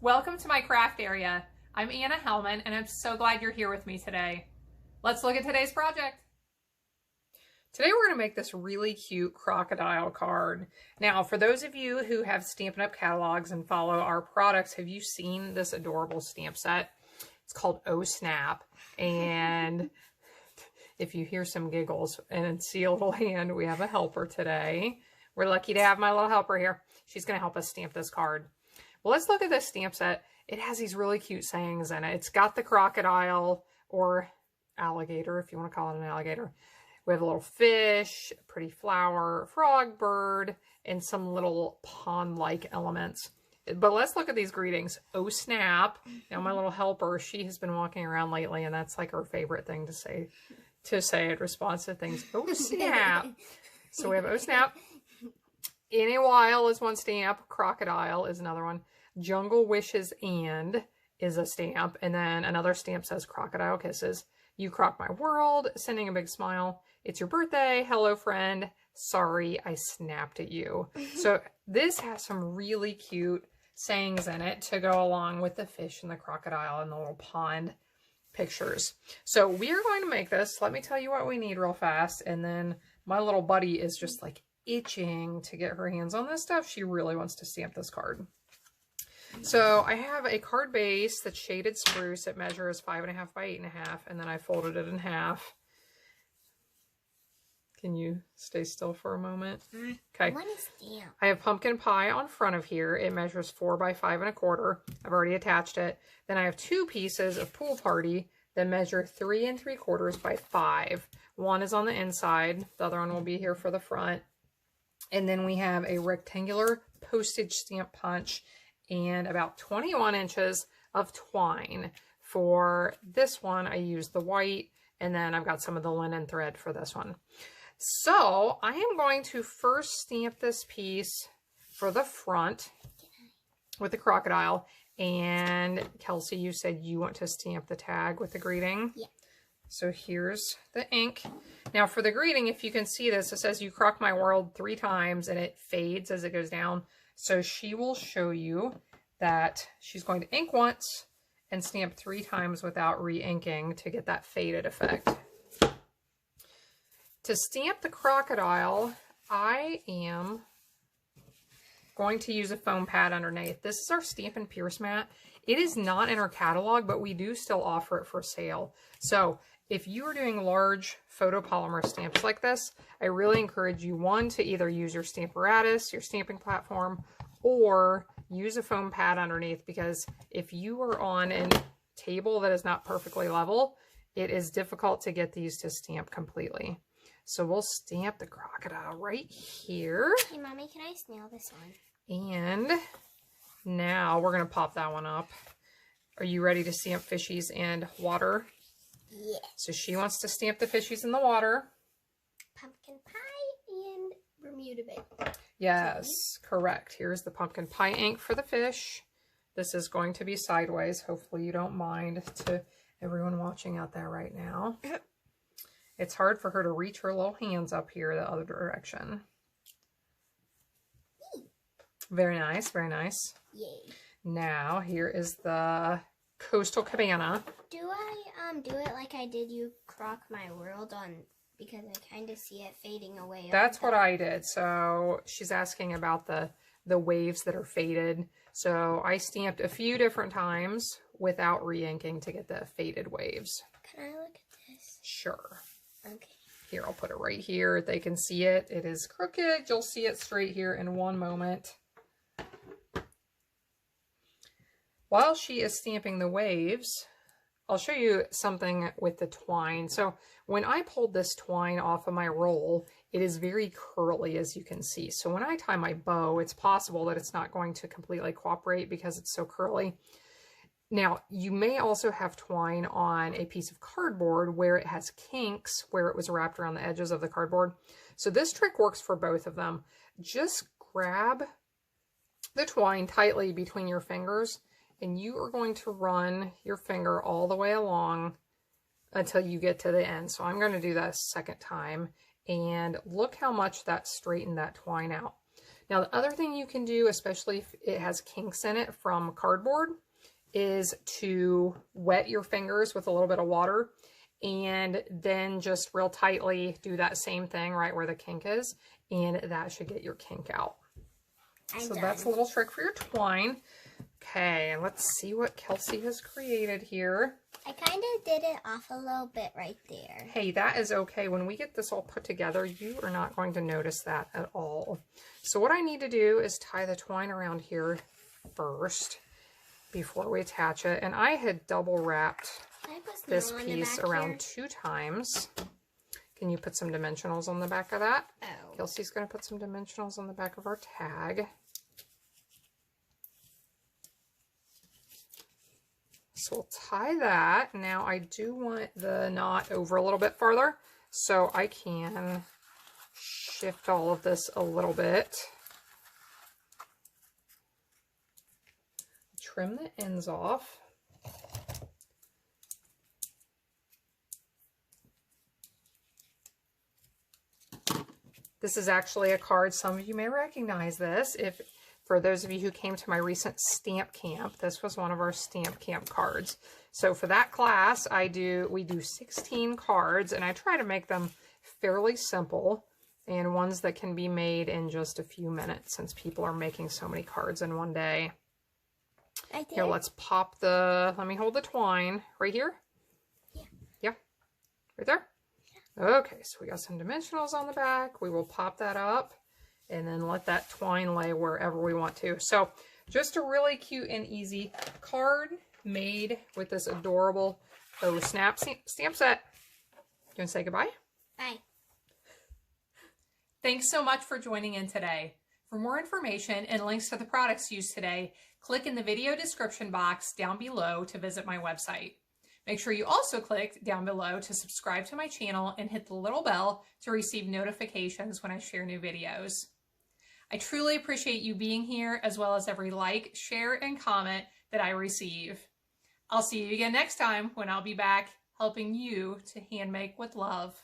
Welcome to my craft area. I'm Anna Hellman and I'm so glad you're here with me today. Let's look at today's project. Today we're going to make this really cute crocodile card. Now, for those of you who have Stampin' Up! Catalogs and follow our products, have you seen this adorable stamp set? It's called Oh Snap. And if you hear some giggles and see a little hand, we have a helper today. We're lucky to have my little helper here. She's going to help us stamp this card. Well, let's look at this stamp set. It has these really cute sayings in it. It's got the crocodile or alligator, if you want to call it an alligator. We have a little fish, a pretty flower, frog, bird, and some little pond-like elements. But let's look at these greetings. Oh, snap. Now, my little helper, she has been walking around lately, and that's like her favorite thing to say in response to things. Oh, snap. So we have oh, snap. In a while is one stamp. Crocodile is another one. Jungle wishes and is a stamp. And then another stamp says crocodile kisses. You crock my world. Sending a big smile. It's your birthday. Hello, friend. Sorry, I snapped at you. So this has some really cute sayings in it to go along with the fish and the crocodile and the little pond pictures. So we are going to make this. Let me tell you what we need real fast. And then my little buddy is just like itching to get her hands on this stuff. She really wants to stamp this card. So I have a card base that's shaded spruce. It measures 5.5 by 8.5, and then I folded it in half. Can you stay still for a moment? Okay. I have pumpkin pie on front of here. It measures 4 by 5.25. I've already attached it. Then I have 2 pieces of pool party that measure 3 3/4 by 5. One is on the inside. The other one will be here for the front. And then we have a rectangular postage stamp punch and about 21 inches of twine. For this one, I used the white, and then I've got some of the linen thread for this one. So I am going to first stamp this piece for the front with the crocodile. And Kelsey, you said you want to stamp the tag with the greeting? Yeah. So here's the ink. Now for the greeting, if you can see this, it says you crock my world 3 times and it fades as it goes down. So she will show you that she's going to ink once and stamp 3 times without re-inking to get that faded effect. To stamp the crocodile, I am going to use a foam pad underneath. This is our Stampin' Pierce mat. It is not in our catalog, but we do still offer it for sale. So if you are doing large photopolymer stamps like this, I really encourage you, one, to either use your Stamparatus, your stamping platform, or use a foam pad underneath, because if you are on a table that is not perfectly level, it is difficult to get these to stamp completely. So we'll stamp the crocodile right here. Hey, Mommy, can I snail this one? And now we're going to pop that one up. Are you ready to stamp fishies and water? Yeah. So she wants to stamp the fishies in the water. Pumpkin pie and Bermuda bit. Yes, correct. Here's the pumpkin pie ink for the fish. This is going to be sideways. Hopefully you don't mind, to everyone watching out there right now. It's hard for her to reach her little hands up here the other direction. Very nice, very nice. Yay. Now here is the Coastal Cabana. Do I do it like I did you crock my world on, because I kind of see it fading away. That's what I did. So she's asking about the waves that are faded. So I stamped a few different times without re-inking to get the faded waves. Can I look at this? Sure. Okay. Here, I'll put it right here. They can see it. It is crooked. You'll see it straight here in one moment. While she is stamping the waves, I'll show you something with the twine. So when I pulled this twine off of my roll, it is very curly, as you can see. So when I tie my bow, it's possible that it's not going to completely cooperate because it's so curly. Now, you may also have twine on a piece of cardboard where it has kinks, where it was wrapped around the edges of the cardboard. So this trick works for both of them. Just grab the twine tightly between your fingers, and you are going to run your finger all the way along until you get to the end. So I'm going to do that a second time, and look how much that straightened that twine out. Now, the other thing you can do, especially if it has kinks in it from cardboard, is to wet your fingers with a little bit of water and then just real tightly do that same thing right where the kink is, and that should get your kink out. So that's a little trick for your twine. Okay, let's see what Kelsey has created here. I kind of did it off a little bit right there. Hey, that is okay. When we get this all put together, you are not going to notice that at all. So what I need to do is tie the twine around here first before we attach it. And I had double wrapped this piece around 2 times. Can you put some dimensionals on the back of that? Oh. Kelsey's going to put some dimensionals on the back of our tag. So we'll tie that. Now I do want the knot over a little bit farther, so I can shift all of this a little bit. Trim the ends off. This is actually a card. Some of you may recognize this. For those of you who came to my recent stamp camp, this was one of our stamp camp cards. So for that class, we do 16 cards, and I try to make them fairly simple and ones that can be made in just a few minutes since people are making so many cards in one day. Right there? Here, let's pop let me hold the twine right here. Yeah. Yeah, right there. Yeah. Okay, so we got some dimensionals on the back. We will pop that up and then let that twine lay wherever we want to. So just a really cute and easy card made with this adorable snap stamp set. You want to say goodbye? Bye. Thanks so much for joining in today. For more information and links to the products used today, click in the video description box down below to visit my website. Make sure you also click down below to subscribe to my channel and hit the little bell to receive notifications when I share new videos. I truly appreciate you being here, as well as every like, share, and comment that I receive. I'll see you again next time when I'll be back helping you to hand make with love.